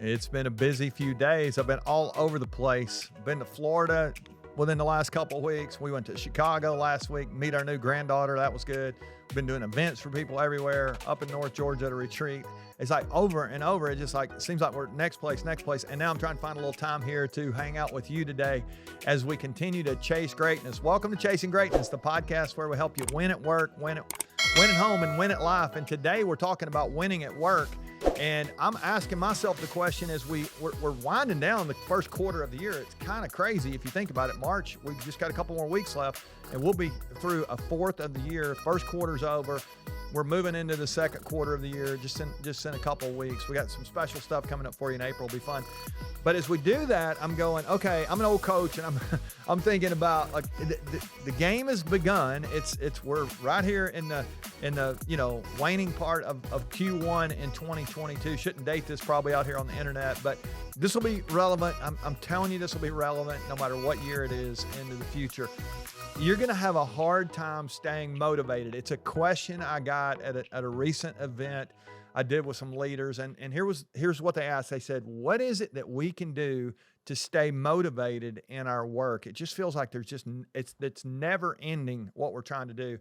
It's been a busy few days. I've been all over the place. Been to Florida within the last couple of weeks. We went to Chicago last week, meet our new granddaughter. That was good. Been doing events for people everywhere. Up in North Georgia at a retreat. It's like over and over. It just like seems like we're next place. And now I'm trying to find a little time here to hang out with you today as we continue to chase greatness. Welcome to Chasing Greatness, the podcast where we help you win at work, win at home, and win at life. And today we're talking about winning at work. And I'm asking myself the question as we're winding down the first quarter of the year. It's kind of crazy if you think about it. March, we've just got a couple more weeks left, and we'll be through a fourth of the year. First quarter's over. We're moving into the second quarter of the year just in a couple of weeks. We got some special stuff coming up for you in April. It'll be fun. But as we do that, I'm going, okay, I'm an old coach, and I'm thinking about like the game has begun. We're right here in the waning part of Q1 in 2022. Shouldn't date this probably out here on the internet, but this will be relevant. I'm telling you, this will be relevant no matter what year it is into the future. You're going to have a hard time staying motivated. It's a question I got at a recent event I did with some leaders. And here's what they asked. They said, what is it that we can do to stay motivated in our work? It just feels like it's never ending what we're trying to do.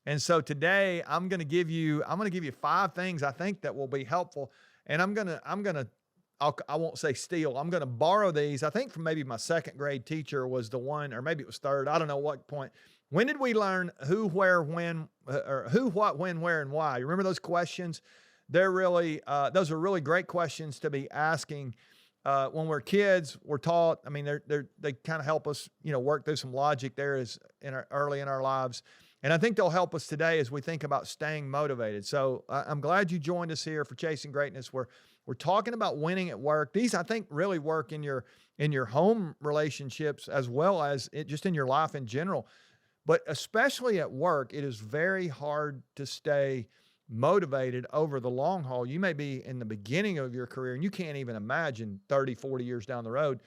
And so today I'm going to give you 5 things I think that will be helpful. And I won't say steal. I'm going to borrow these. I think from maybe my second grade teacher was the one, or maybe it was third. I don't know what point. When did we learn who, where, when, or who, what, when, where, and why? You remember those questions? Those are really great questions to be asking. When we're kids, we're taught, I mean, they kind of help us, work through some logic there early in our lives. And I think they'll help us today as we think about staying motivated. So I'm glad you joined us here for Chasing Greatness. We're talking about winning at work. These, I think, really work in your home relationships as well as just in your life in general. But especially at work, it is very hard to stay motivated over the long haul. You may be in the beginning of your career and you can't even imagine 30, 40 years down the road.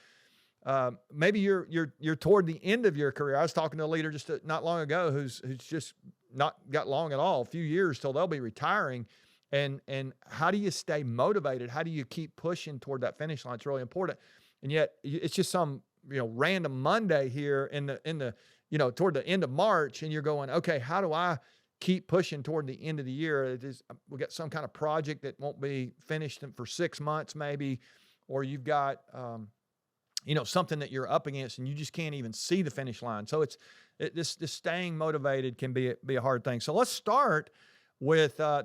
Maybe you're toward the end of your career. I was talking to a leader just not long ago who's just not got long at all, a few years till they'll be retiring. And how do you stay motivated? How do you keep pushing toward that finish line? It's really important. And yet it's just some, random Monday here in the toward the end of March, and you're going, okay, how do I keep pushing toward the end of the year? We got some kind of project that won't be finished for 6 months maybe, or you've got, something that you're up against and you just can't even see the finish line. So this staying motivated can be a hard thing. So let's start with I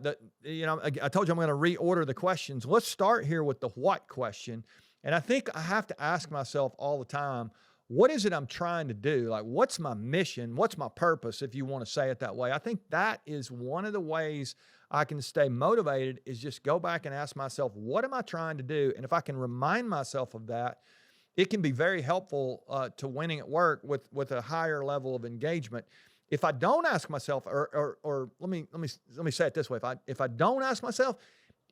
told you I'm going to reorder the questions. Let's start here with the what question. And I think I have to ask myself all the time, what is it I'm trying to do? Like, what's my mission? What's my purpose, if you want to say it that way? I think that is one of the ways I can stay motivated is just go back and ask myself, what am I trying to do? And if I can remind myself of that, it can be very helpful to winning at work with a higher level of engagement. If I don't ask myself, or let me say it this way: if I don't ask myself,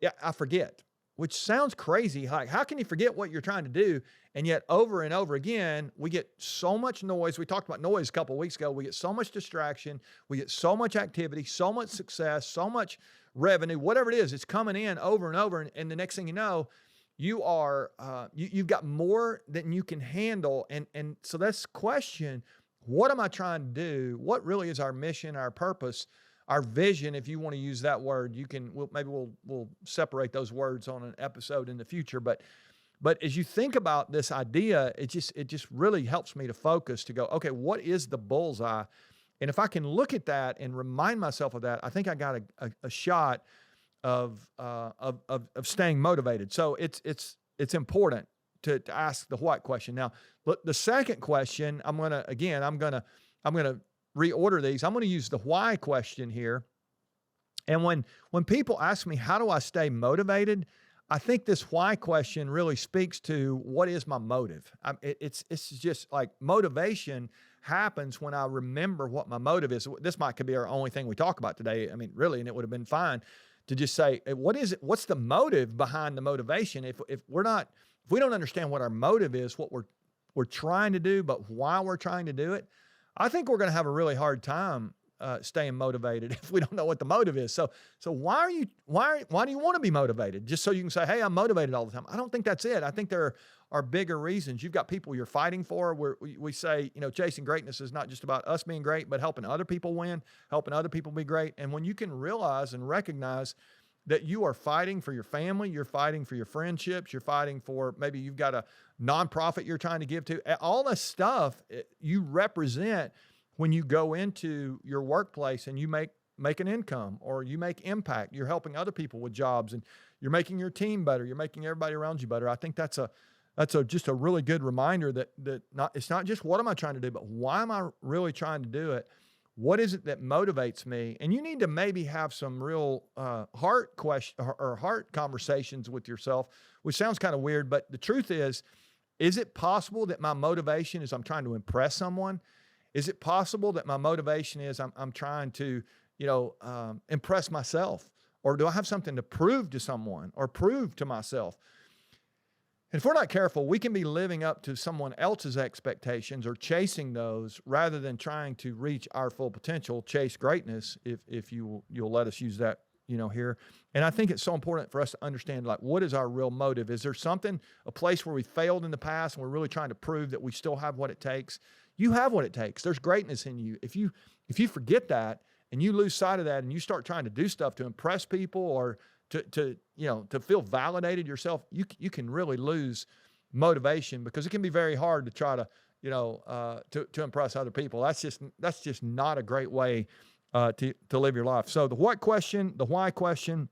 yeah, I forget. Which sounds crazy. Like, how can you forget what you're trying to do? And yet, over and over again, we get so much noise. We talked about noise a couple of weeks ago. We get so much distraction. We get so much activity, so much success, so much revenue. Whatever it is, it's coming in over and over. And the next thing you know, you've got more than you can handle. And so that's the question. What am I trying to do? What really is our mission, our purpose, our vision? If you want to use that word, we'll separate those words on an episode in the future. But as you think about this idea, it just really helps me to focus, to go, okay, what is the bullseye? And if I can look at that and remind myself of that, I think I got a shot of staying motivated. So it's important to ask the what question. Now, look, the second question, I'm gonna reorder these. I'm gonna use the why question here. And when people ask me, how do I stay motivated? I think this why question really speaks to what is my motive. It's just like motivation happens when I remember what my motive is. This could be our only thing we talk about today. I mean, really, and it would have been fine to just say, what is it? What's the motive behind the motivation? If we don't understand what our motive is, what we're trying to do, but why we're trying to do it, I think we're going to have a really hard time staying motivated if we don't know what the motive is. So why do you want to be motivated? Just so you can say, hey, I'm motivated all the time. I don't think that's it. I think there are bigger reasons. You've got people you're fighting for, where we say, chasing greatness is not just about us being great, but helping other people win, helping other people be great. And when you can realize and recognize that you are fighting for your family, you're fighting for your friendships, you're fighting for, maybe you've got a nonprofit you're trying to give to, all this stuff you represent when you go into your workplace and you make an income, or you make impact. You're helping other people with jobs, and you're making your team better. You're making everybody around you better. I think that's just a really good reminder that it's not just what am I trying to do, but why am I really trying to do it? What is it that motivates me? And you need to maybe have some real heart question or heart conversations with yourself, which sounds kind of weird, but the truth is it possible that my motivation is I'm trying to impress someone? Is it possible that my motivation is I'm trying to, impress myself? Or do I have something to prove to someone or prove to myself? And if we're not careful, we can be living up to someone else's expectations or chasing those rather than trying to reach our full potential, chase greatness, if you'll let us use that, here. And I think it's so important for us to understand, like, what is our real motive? Is there something, a place where we failed in the past and we're really trying to prove that we still have what it takes? You have what it takes. There's greatness in you. If you forget that and you lose sight of that and you start trying to do stuff to impress people or to feel validated yourself, you can really lose motivation, because it can be very hard to try to, to impress other people. That's just not a great way to live your life. So the what question, the why question,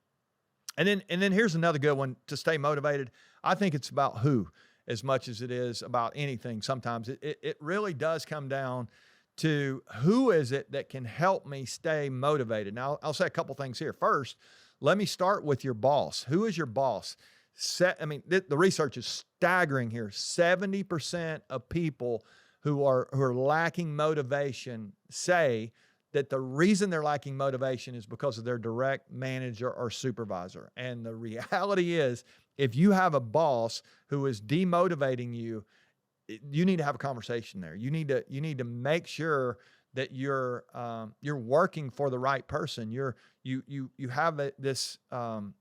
and then here's another good one to stay motivated. I think it's about who as much as it is about anything. Sometimes it really does come down to who is it that can help me stay motivated. Now I'll say a couple things here. First, let me start with your boss. Who is your boss? The research is staggering here. 70% of people who are lacking motivation say that the reason they're lacking motivation is because of their direct manager or supervisor. And the reality is, if you have a boss who is demotivating you, you need to have a conversation there. You need to make sure that you're working for the right person. You have this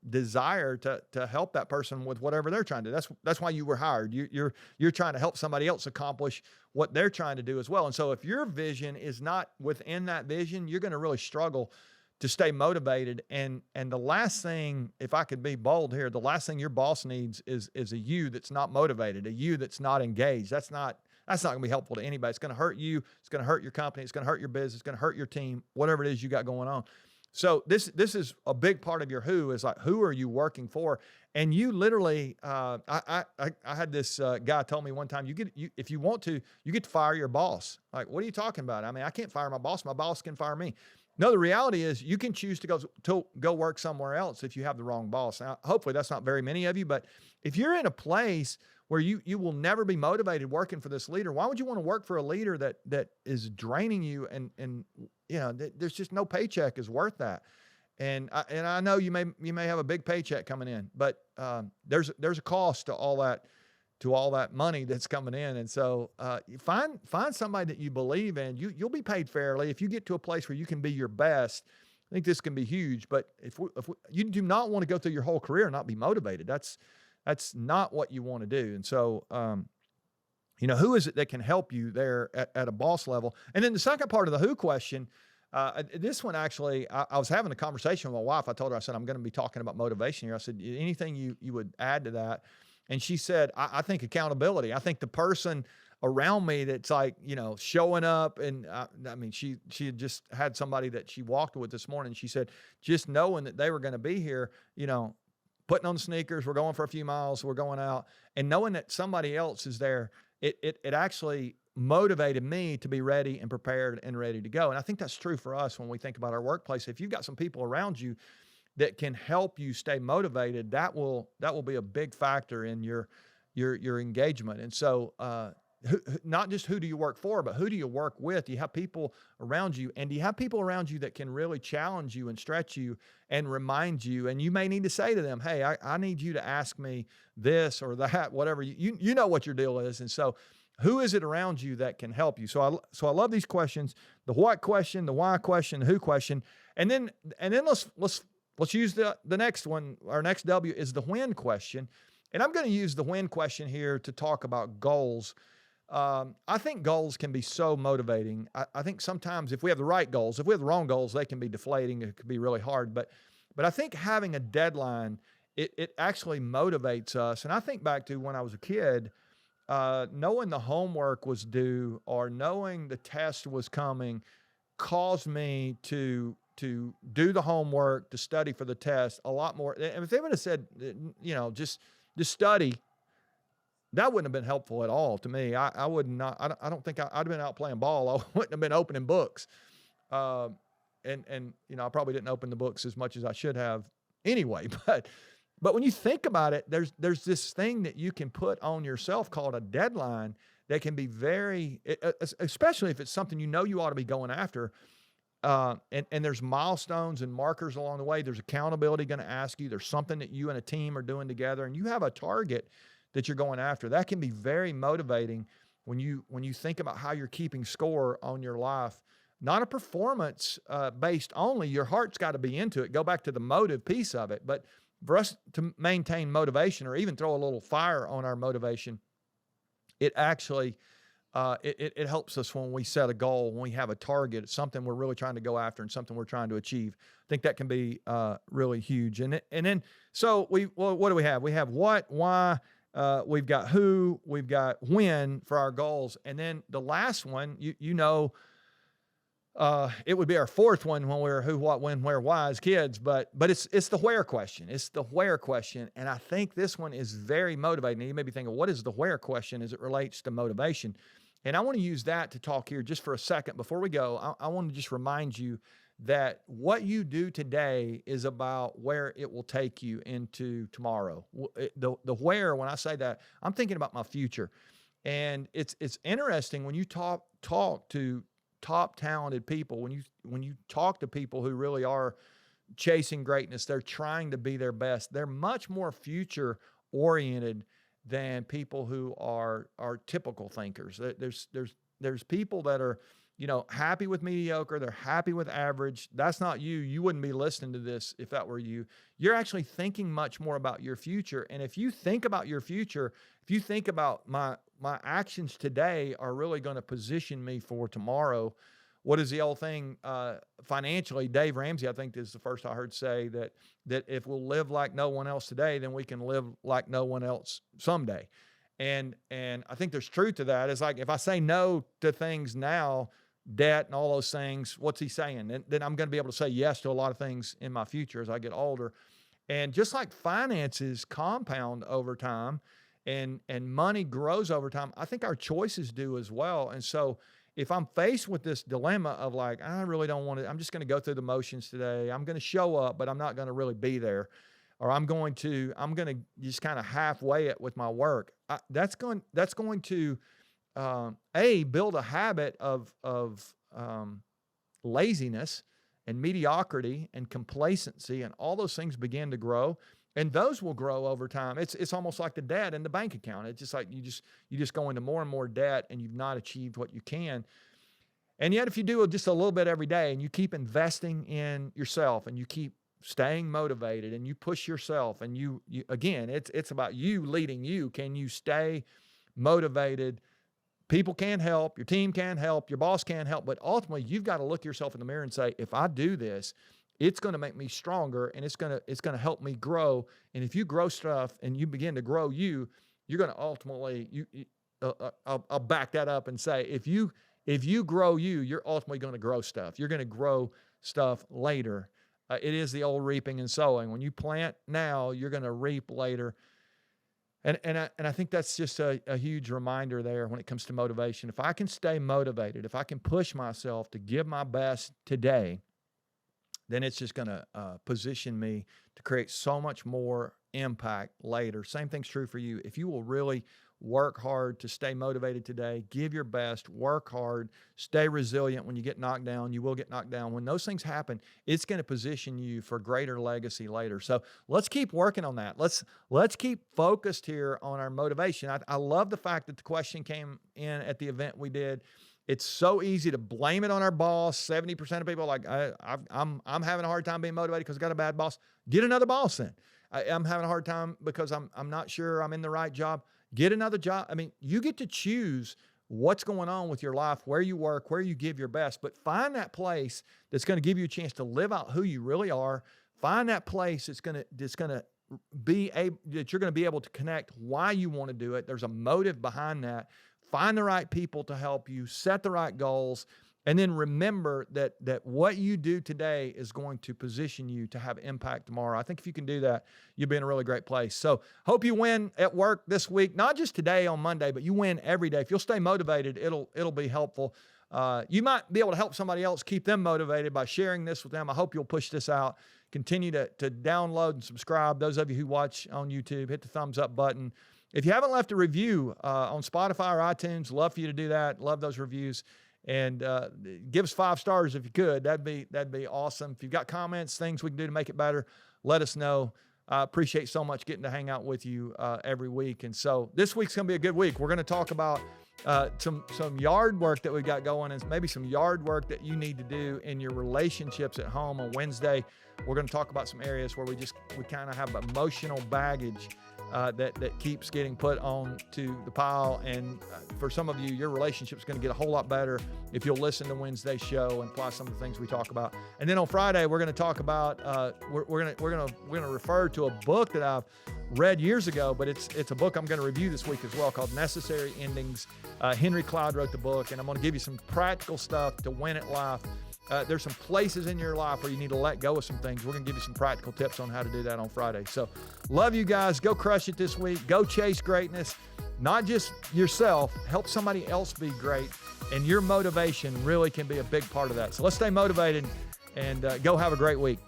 desire to help that person with whatever they're trying to do. That's why you were hired. You're trying to help somebody else accomplish what they're trying to do as well. And so if your vision is not within that vision, you're going to really struggle to stay motivated. And the last thing, if I could be bold here, the last thing your boss needs is a you that's not motivated, a you that's not engaged. That's not going to be helpful to anybody. It's going to hurt you. It's going to hurt your company. It's going to hurt your business. It's going to hurt your team, whatever it is you got going on. So this is a big part of your who, is like, who are you working for? And you literally, I had this guy tell me one time, if you want to, you get to fire your boss. Like, what are you talking about? I mean, I can't fire my boss. My boss can fire me. No, the reality is you can choose to go work somewhere else if you have the wrong boss. Now, hopefully that's not very many of you, but if you're in a place where you will never be motivated working for this leader, why would you want to work for a leader that is draining you and there's just no paycheck is worth that. And I know you may have a big paycheck coming in, but there's a cost to all that money that's coming in. And so you find somebody that you believe in. You'll be paid fairly if you get to a place where you can be your best. I think this can be huge. But if you do not want to go through your whole career and not be motivated, that's not what you want to do. And so who is it that can help you there at a boss level? And then the second part of the who question, this one actually, I was having a conversation with my wife. I told her, I said, I'm going to be talking about motivation here. I said, anything you would add to that? And she said, I think accountability. I think the person around me that's like, showing up. And she had just had somebody that she walked with this morning. She said, just knowing that they were going to be here, putting on sneakers, we're going for a few miles, we're going out, and knowing that somebody else is there, it actually motivated me to be ready and prepared and ready to go. And I think that's true for us when we think about our workplace. If you've got some people around you that can help you stay motivated, that will be a big factor in your engagement. And so, not just who do you work for, but who do you work with? Do you have people around you? And do you have people around you that can really challenge you and stretch you and remind you? And you may need to say to them, hey, I need you to ask me this or that, whatever. You know what your deal is. And so Who is it around you that can help you? So I love these questions: the what question, the why question, the who question, and then let's use the next one. Our next W is the when question, and I'm going to use the when question here to talk about goals. I think goals can be so motivating. I think sometimes if we have the right goals, if we have the wrong goals, they can be deflating. It can be really hard. But I think having a deadline, it actually motivates us. And I think back to when I was a kid, knowing the homework was due or knowing the test was coming caused me to do the homework, to study for the test a lot more. And if they would have said, just study, that wouldn't have been helpful at all to me. I would not. I don't think I'd have been out playing ball. I wouldn't have been opening books, and I probably didn't open the books as much as I should have anyway. But when you think about it, there's this thing that you can put on yourself called a deadline that can be very, especially if it's something you ought to be going after. And there's milestones and markers along the way. There's accountability going to ask you. There's something that you and a team are doing together, and you have a target that you're going after. That can be very motivating when you think about how you're keeping score on your life. Not a performance based only. Your heart's got to be into it. Go back to the motive piece of it. But for us to maintain motivation or even throw a little fire on our motivation, it actually it helps us when we set a goal, when we have a target, it's something we're really trying to go after and something we're trying to achieve. I think that can be really huge. And then so what do we have? We have what, why. We've got who, we've got when for our goals. And then the last one, it would be our fourth one when we're who, what, when, where, why as kids, but it's the where question. It's the where question. And I think this one is very motivating. Now, you may be thinking, what is the where question as it relates to motivation? And I want to use that to talk here just for a second. Before we go, I want to just remind you that what you do today is about where it will take you into tomorrow. The where, when I say that, I'm thinking about my future. And it's interesting when you talk to top talented people, when you talk to people who really are chasing greatness, they're trying to be their best. They're much more future oriented than people who are typical thinkers. There's people that are happy with mediocre. They're happy with average. That's not you. You wouldn't be listening to this if that were you. You're actually thinking much more about your future. And if you think about your future, if you think about my actions today are really going to position me for tomorrow. What is the old thing financially? Dave Ramsey, I think, is the first I heard say that if we'll live like no one else today, then we can live like no one else someday. And I think there's truth to that. It's like if I say no to things now, debt and all those things, what's he saying? Then I'm going to be able to say yes to a lot of things in my future as I get older. And just like finances compound over time and money grows over time, I think our choices do as well. And so if I'm faced with this dilemma of like, I really don't want to, I'm just going to go through the motions today. I'm going to show up, but I'm not going to really be there. Or I'm going to just kind of halfway it with my work. That's going to build a habit of laziness and mediocrity and complacency, and all those things begin to grow, and those will grow over time. It's almost like the debt in the bank account. It's just like you just go into more and more debt, and you've not achieved what you can. And yet, if you do just a little bit every day, and you keep investing in yourself, and you keep staying motivated, and you push yourself, and you again, it's about you leading you. Can you stay motivated? People can't help, your team can't help, your boss can't help, but ultimately you've got to look yourself in the mirror and say, if I do this, it's going to make me stronger, and it's going to help me grow. And if you grow stuff and you begin to grow you're going to ultimately, I'll back that up and say, if you grow you're ultimately going to grow stuff. You're going to grow stuff later. It is the old reaping and sowing. When you plant now, you're going to reap later. And I think that's just a huge reminder there when it comes to motivation. If I can stay motivated, if I can push myself to give my best today, then it's just going to position me to create so much more impact later. Same thing's true for you. If you will really work hard to stay motivated today, give your best, work hard, stay resilient. When you get knocked down, you will get knocked down. When those things happen, it's going to position you for greater legacy later. So let's keep working on that. Let's keep focused here on our motivation. I love the fact that the question came in at the event we did. It's so easy to blame it on our boss. 70% of people are like, I'm having a hard time being motivated because I got a bad boss. Get another boss then. I'm having a hard time because I'm not sure I'm in the right job. Get another job. I mean, you get to choose what's going on with your life, where you work, where you give your best, but find that place that's going to give you a chance to live out who you really are. Find that place that's going to be able, that you're going to be able to connect why you want to do it. There's a motive behind that. Find the right people to help you, set the right goals, and then remember that what you do today is going to position you to have impact tomorrow. I think if you can do that, you'll be in a really great place. So hope you win at work this week, not just today on Monday, but you win every day. If you'll stay motivated, it'll be helpful. You might be able to help somebody else, keep them motivated by sharing this with them. I hope you'll push this out. Continue to download and subscribe. Those of you who watch on YouTube, hit the thumbs up button. If you haven't left a review on Spotify or iTunes, love for you to do that. Love those reviews. And give us 5 stars if you could. That'd be awesome. If you've got comments, things we can do to make it better, let us know. I appreciate so much getting to hang out with you every week. And so this week's going to be a good week. We're going to talk about some yard work that we got going, and maybe some yard work that you need to do in your relationships at home. On Wednesday, we're going to talk about some areas where we kind of have emotional baggage that keeps getting put on to the pile. And for some of you, your relationship's going to get a whole lot better if you'll listen to Wednesday's show and apply some of the things we talk about. And then on Friday, we're going to talk about we're going to refer to a book that I've read years ago, but it's a book I'm going to review this week as well, called Necessary Endings. Henry Cloud wrote the book, and I'm going to give you some practical stuff to win at life. There's some places in your life where you need to let go of some things. We're going to give you some practical tips on how to do that on Friday. So love you guys. Go crush it this week. Go chase greatness. Not just yourself. Help somebody else be great. And your motivation really can be a big part of that. So let's stay motivated and go have a great week.